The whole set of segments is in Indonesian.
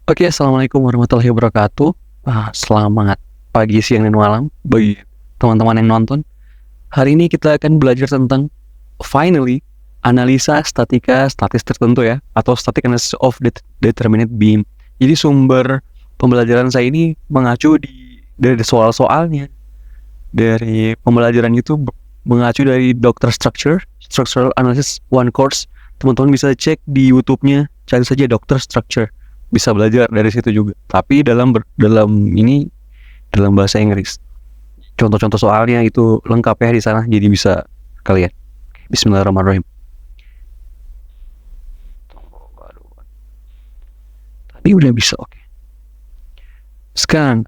Oke, assalamualaikum warahmatullahi wabarakatuh. Selamat pagi, siang, dan malam bagi teman-teman yang nonton. Hari ini kita akan belajar tentang finally analisa statika statis tertentu ya, atau static analysis of determinate beam. Jadi sumber pembelajaran saya ini mengacu dari soal-soalnya. Dari pembelajaran itu mengacu dari Dr. Structural Analysis One Course. Teman-teman bisa cek di YouTube-nya, cari saja Dr. Structure. Bisa belajar dari situ juga. Tapi dalam bahasa Inggris. Contoh-contoh soalnya itu lengkap ya di sana, jadi bisa kalian. Bismillahirrahmanirrahim. Tadi udah bisa, oke. Sekarang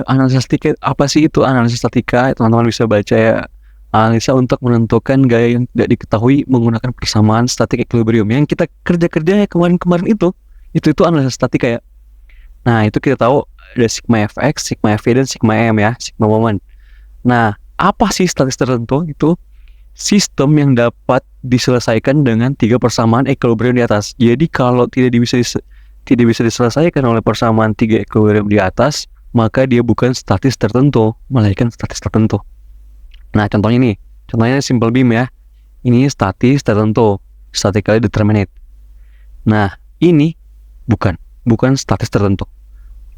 analisa statika, apa sih itu analisa statika? Teman-teman bisa baca ya. Analisa untuk menentukan gaya yang tidak diketahui menggunakan persamaan statik equilibrium. Yang kita kerja kemarin-kemarin itu analisa statika ya. Nah, itu kita tahu ada sigma fx, sigma fv, dan sigma m ya, sigma moment. Nah, apa sih statis tertentu? Itu sistem yang dapat diselesaikan dengan 3 persamaan equilibrium di atas. Jadi kalau tidak bisa diselesaikan oleh persamaan 3 equilibrium di atas, maka dia bukan statis tertentu, melainkan statis tertentu. Nah, contohnya simple beam ya. Ini statis tertentu, statically determinate. Nah, ini bukan statis tertentu.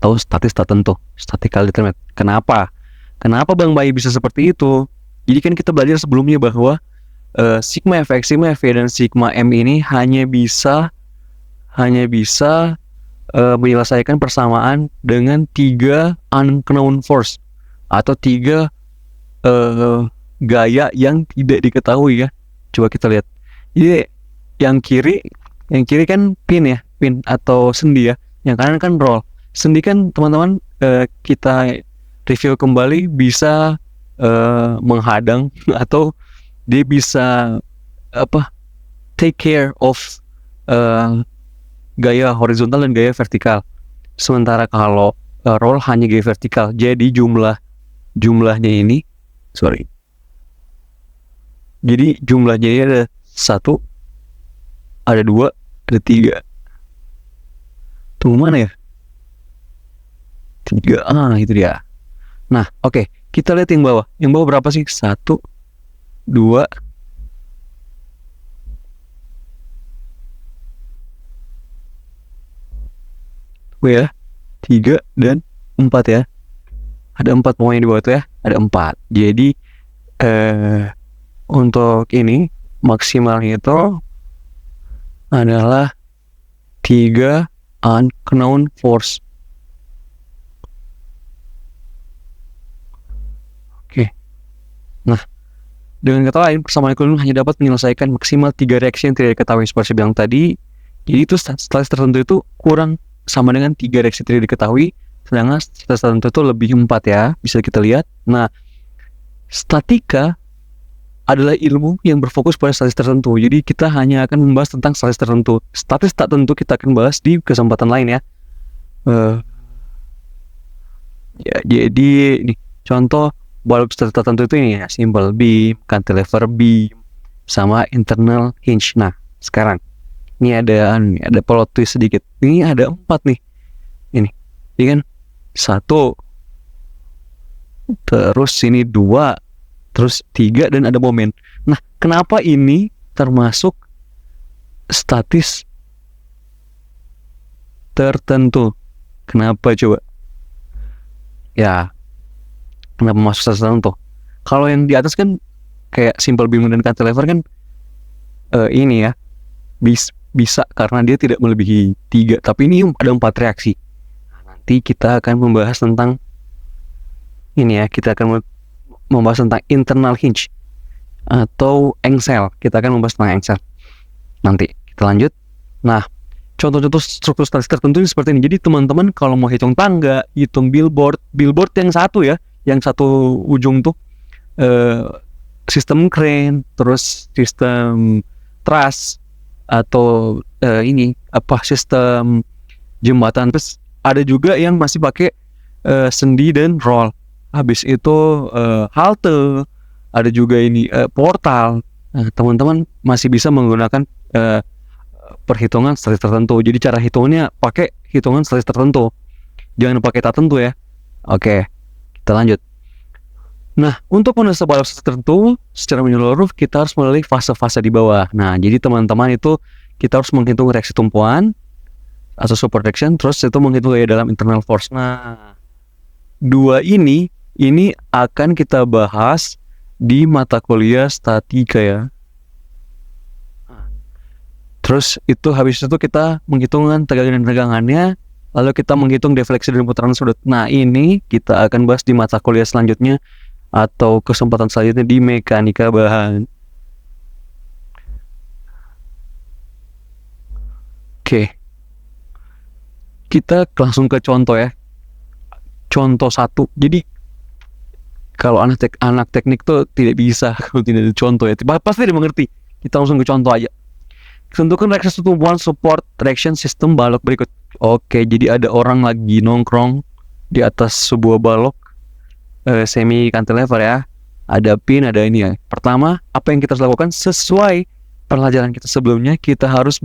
Tahu statis tertentu, statically determinate. Kenapa Bang Bayi bisa seperti itu? Jadi kan kita belajar sebelumnya bahwa sigma fx, sigma fv, dan sigma m ini hanya bisa menyelesaikan persamaan dengan 3 unknown force atau 3 gaya yang tidak diketahui ya. Coba kita lihat. Jadi yang kiri kan pin atau sendi ya. Yang kanan kan roll. Sendi kan teman-teman kita review kembali bisa menghadang atau dia bisa take care of gaya horizontal dan gaya vertikal. Sementara kalau roll hanya gaya vertikal. Jadi jumlahnya ini Jadi jumlahnya ini ada 1, ada 2, ada 3. Tunggu mana ya? 3, itu dia. Nah, oke. Kita lihat yang bawah. Yang bawah berapa sih? 1, 2, 3, dan 4 ya. Ada 4 pokoknya di bawah itu ya. Ada 4. Jadi untuk ini maksimalnya itu adalah 3 unknown force. Oke. Nah, dengan kata lain, persamaan equilibrium hanya dapat menyelesaikan maksimal 3 reaksi yang tidak diketahui. Seperti bilang tadi, jadi itu statis tertentu itu kurang sama dengan 3 reaksi tidak diketahui, sedangkan statis tertentu itu lebih 4 ya, bisa kita lihat. Nah, statika adalah ilmu yang berfokus pada statis tertentu. Jadi kita hanya akan membahas tentang statis tertentu. Statis tak tentu kita akan bahas di kesempatan lain ya. Jadi ini contoh bulb statis tertentu itu ini ya, simple beam, cantilever beam, sama internal hinge. Nah, sekarang ini ada plot twist sedikit. Ini ada 4 nih. Ini kan 1, terus sini 2, terus 3, dan ada momen. Nah, kenapa ini termasuk statis tertentu? Kenapa coba? Ya, kenapa masuk statis tertentu? Kalau yang di atas kan kayak simple beam dan cantilever kan ini ya, bisa karena dia tidak melebihi 3. Tapi ini ada 4 reaksi. Nanti kita akan membahas tentang ini ya, kita akan membahas tentang internal hinge atau engsel. Kita akan membahas tentang engsel nanti. Kita lanjut. Nah, contoh-contoh struktur statis tertentu ini seperti ini. Jadi teman-teman kalau mau hitung tangga, hitung billboard yang satu ya, yang satu ujung tuh sistem crane, terus sistem truss, atau sistem jembatan. Terus ada juga yang masih pakai sendi dan roll. Habis itu halte, ada juga ini portal. Nah, teman-teman masih bisa menggunakan perhitungan statistik tertentu. Jadi cara hitungannya pakai hitungan statistik tertentu, jangan pakai tak tentu ya. Oke, kita lanjut. Nah, untuk mendesak balok tertentu secara menyeluruh, kita harus melalui fase-fase di bawah. Nah, jadi teman-teman itu kita harus menghitung reaksi tumpuan atau support reaction, terus itu menghitung gaya dalam internal force. Nah, dua ini akan kita bahas di mata kuliah statika ya. Terus itu habis itu kita menghitungkan tegangan dan tegangannya, lalu kita menghitung defleksi dan putaran sudut. Nah, ini kita akan bahas di mata kuliah selanjutnya atau kesempatan selanjutnya di mekanika bahan. Oke, kita langsung ke contoh ya. Contoh 1. Jadi kalau anak teknik tuh tidak bisa kalau tidak ada contoh ya. Pasti dia mengerti. Kita langsung ke contoh aja. Tentukan reaksi tumpuan support traction sistem balok berikut. Oke, jadi ada orang lagi nongkrong di atas sebuah balok semi cantilever ya. Ada pin, ada ini ya. Pertama, apa yang kita harus lakukan sesuai pelajaran kita sebelumnya, kita harus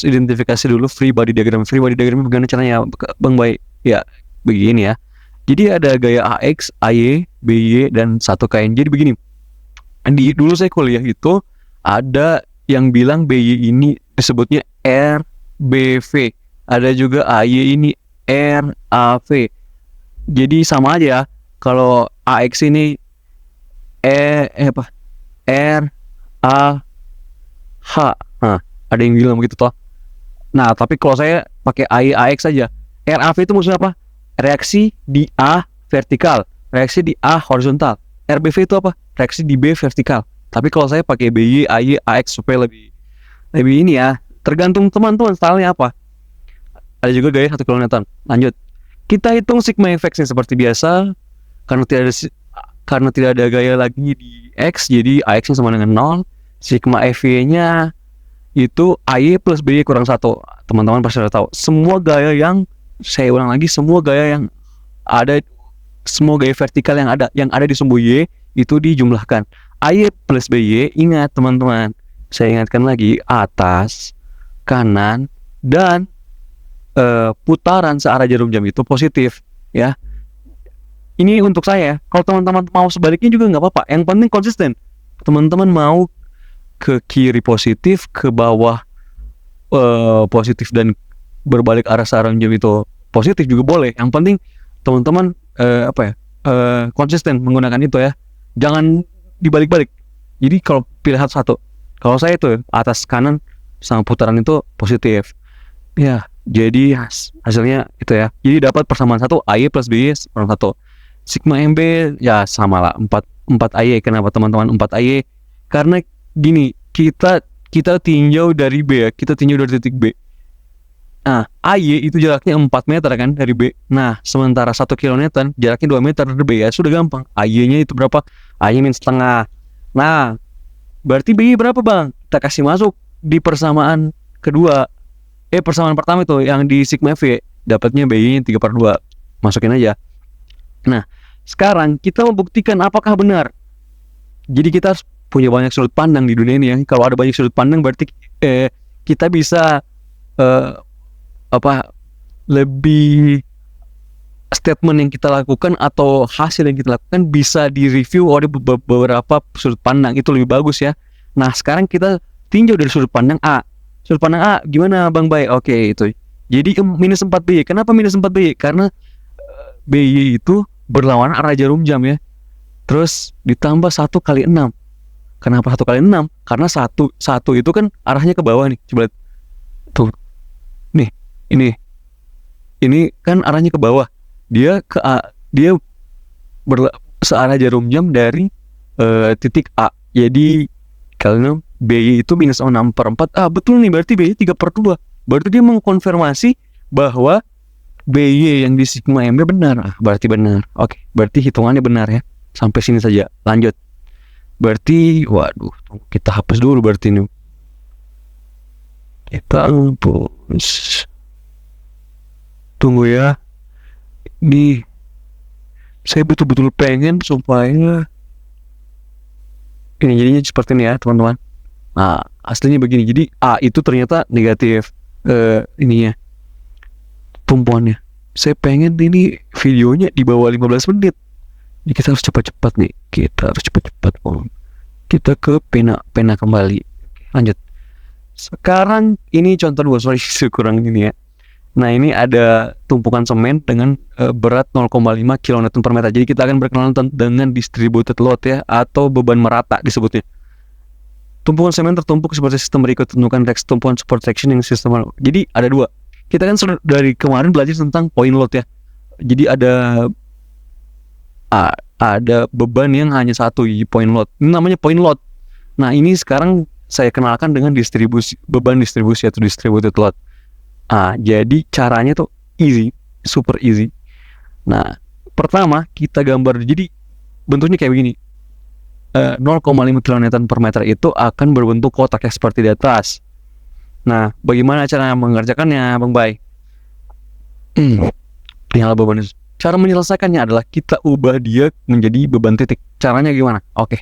identifikasi dulu free body diagram. Free body diagram bagaimana caranya Bang Bay? Ya, begini ya. Jadi ada gaya AX, AY, BY dan 1KN. Jadi begini. Dulu saya kuliah itu ada yang bilang BY ini disebutnya RBV. Ada juga AY ini RAV. Jadi sama aja. Kalau AX ini RAH. Nah, ada yang bilang begitu toh. Nah, tapi kalau saya pakai AX saja. RAV itu maksudnya apa? Reaksi di A vertikal, reaksi di A horizontal. RBV itu apa? Reaksi di B vertikal. Tapi kalau saya pakai BY, AY, AX supaya lebih ini ya. Tergantung teman-teman stylenya apa. Ada juga gaya 1 kN. Lanjut. Kita hitung sigma effects seperti biasa. Karena tidak ada gaya lagi di X, jadi AX-nya sama dengan 0. Sigma FV-nya itu AY plus BY kurang 1. Teman-teman pasti sudah tahu. Semua gaya yang semua gaya yang ada, semua gaya vertikal yang ada di sumbu Y itu dijumlahkan. AY plus BY, ingat teman-teman, saya ingatkan lagi, atas, kanan, dan putaran searah jarum jam itu positif ya. Ini untuk saya. Kalau teman-teman mau sebaliknya juga nggak apa-apa. Yang penting konsisten. Teman-teman mau ke kiri positif, ke bawah positif, dan berbalik arah searah jam itu positif juga boleh. Yang penting teman-teman konsisten menggunakan itu ya. Jangan dibalik-balik. Jadi kalau pilih satu. Kalau saya itu atas kanan sama putaran itu positif. Ya, jadi hasilnya itu ya. Jadi dapat persamaan 1 AY plus BY kurang 1. Sigma MB ya sama lah 4 AY. Kenapa teman-teman 4 AY? Karena gini, kita tinjau dari B ya. Kita tinjau dari titik B. Nah, AY itu jaraknya 4 meter kan dari B. Nah, sementara 1 kN jaraknya 2 meter dari B ya. Sudah gampang. AY-nya itu berapa? AY min setengah. Nah, berarti BY berapa Bang? Kita kasih masuk di persamaan kedua. Persamaan pertama itu yang di sigma V. Dapatnya BY-nya 3/2. Masukin aja. Nah, sekarang kita membuktikan apakah benar. Jadi kita harus punya banyak sudut pandang di dunia ini ya. Kalau ada banyak sudut pandang berarti kita bisa lebih statement yang kita lakukan atau hasil yang kita lakukan bisa direview oleh beberapa sudut pandang. Itu lebih bagus ya. Nah, sekarang kita tinjau dari sudut pandang A. Sudut pandang A gimana Bang Bay? Oke, itu. Jadi minus 4 BY. Kenapa minus 4 BY? Karena BY itu berlawanan arah jarum jam ya. Terus ditambah 1 kali 6. Kenapa 1 kali 6? Karena 1 itu kan arahnya ke bawah nih. Coba lihat. Tuh. Nih, ini kan arahnya ke bawah. Dia searah jarum jam dari titik A. Jadi kalau BY itu minus 6/4. Betul nih, berarti BY 3/2. Berarti dia mengkonfirmasi bahwa BY yang di sigma MB benar. Berarti benar. Oke, berarti hitungannya benar ya. Sampai sini saja. Lanjut. Berarti, waduh, kita hapus dulu berarti ini. Kita hapus. Tunggu ya. Saya betul-betul pengen supaya ini jadinya seperti ini ya teman-teman. Nah, aslinya begini. Jadi A itu ternyata negatif ininya tumpuannya. Saya pengen ini videonya di bawah 15 menit. Jadi kita harus cepat-cepat nih. Kita harus cepat-cepat. Kita ke pena kembali. Lanjut. Sekarang ini contoh 2, sorry kurang ini ya. Nah, ini ada tumpukan semen dengan berat 0,5 kN per meter. Jadi kita akan berkenalan dengan distributed load ya, atau beban merata disebutnya. Tumpukan semen tertumpuk seperti sistem berikut. Tentukan tumpukan support section yang sistem. Jadi ada 2. Kita kan dari kemarin belajar tentang point load ya. Jadi ada beban yang hanya satu, point load. Ini namanya point load. Nah, ini sekarang saya kenalkan dengan beban distribusi atau distributed load. Jadi caranya tuh easy, super easy. Nah, pertama kita gambar. Jadi bentuknya kayak begini. 0,5 kN per meter itu akan berbentuk kotak ya, seperti di atas. Nah, bagaimana cara mengerjakannya, Bang Bay? Yang beban. Cara menyelesaikannya adalah kita ubah dia menjadi beban titik. Caranya gimana? Oke.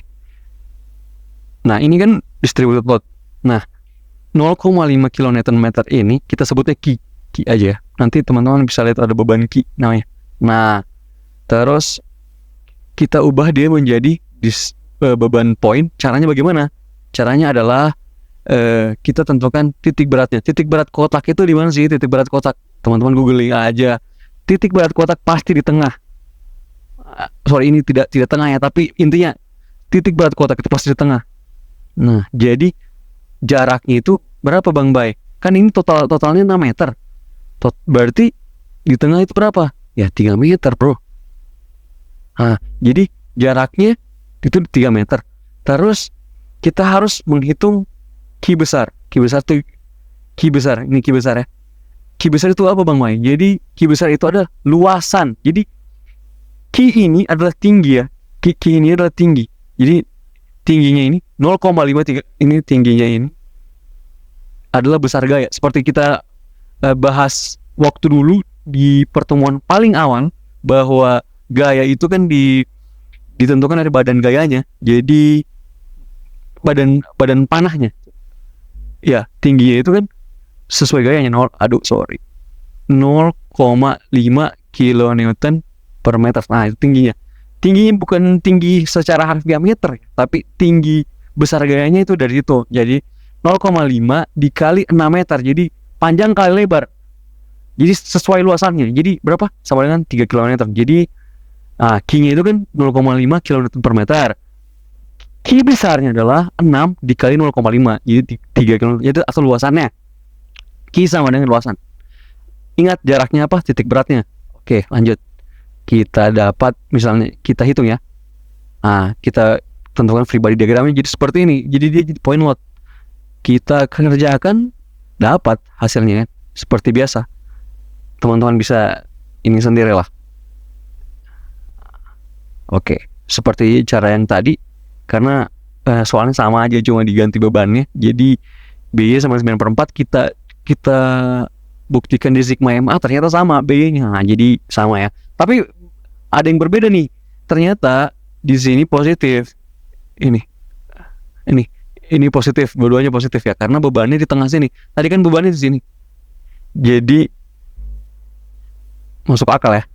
Nah, ini kan distributed load. Nah, 0,5 kN meter ini kita sebutnya Q aja. Nanti teman-teman bisa lihat ada beban Q namanya. Nah, terus kita ubah dia menjadi beban point. Caranya bagaimana? Caranya adalah kita tentukan titik beratnya. Titik berat kotak itu di mana sih? Titik berat kotak, teman-teman googling aja. Titik berat kotak pasti di tengah. Sorry, ini tidak tengah ya, tapi intinya titik berat kotak itu pasti di tengah. Nah, jadi jaraknya itu berapa, Bang Bay? Kan ini totalnya 6 meter. Berarti di tengah itu berapa? Ya 3 meter, bro. Nah, jadi jaraknya itu 3 meter. Terus kita harus menghitung Q besar. Q besar tuh Q besar. Ini Q besar ya. Q besar itu apa, Bang Bay? Jadi Q besar itu adalah luasan. Jadi Q ini adalah tinggi ya. Q ini adalah tinggi. Jadi tingginya ini 0,53, ini tingginya ini adalah besar gaya. Seperti kita bahas waktu dulu di pertemuan paling awal, bahwa gaya itu kan ditentukan dari badan gayanya. Jadi badan panahnya. Ya, tingginya itu kan sesuai gayanya 0,5 kN per meter. Nah, itu tingginya. Tingginya bukan tinggi secara harfiah meter, tapi tinggi besar gayanya itu dari itu. Jadi 0,5 dikali 6 meter. Jadi panjang kali lebar. Jadi sesuai luasannya. Jadi berapa? Sama dengan 3 km. Jadi Q-nya itu kan 0,5 kN per meter. Q besarnya adalah 6 dikali 0,5. Jadi 3 km. Itu asal luasannya. Q sama dengan luasan. Ingat jaraknya apa? Titik beratnya. Oke, lanjut. Kita dapat, misalnya kita hitung ya. Kita tentukan free body diagramnya jadi seperti ini. Jadi dia jadi point load. Kita kerjakan, dapat hasilnya seperti biasa. Teman-teman bisa ini sendiri lah. Oke, seperti cara yang tadi. Karena soalnya sama aja, cuma diganti bebannya. Jadi B sama 9/4 kita buktikan di sigma MA, ternyata sama B-nya. Nah, jadi sama ya. Tapi ada yang berbeda nih. Ternyata di sini positif. Ini positif, dua-duanya positif ya, karena bebannya di tengah sini. Tadi kan bebannya di sini. Jadi masuk akal ya.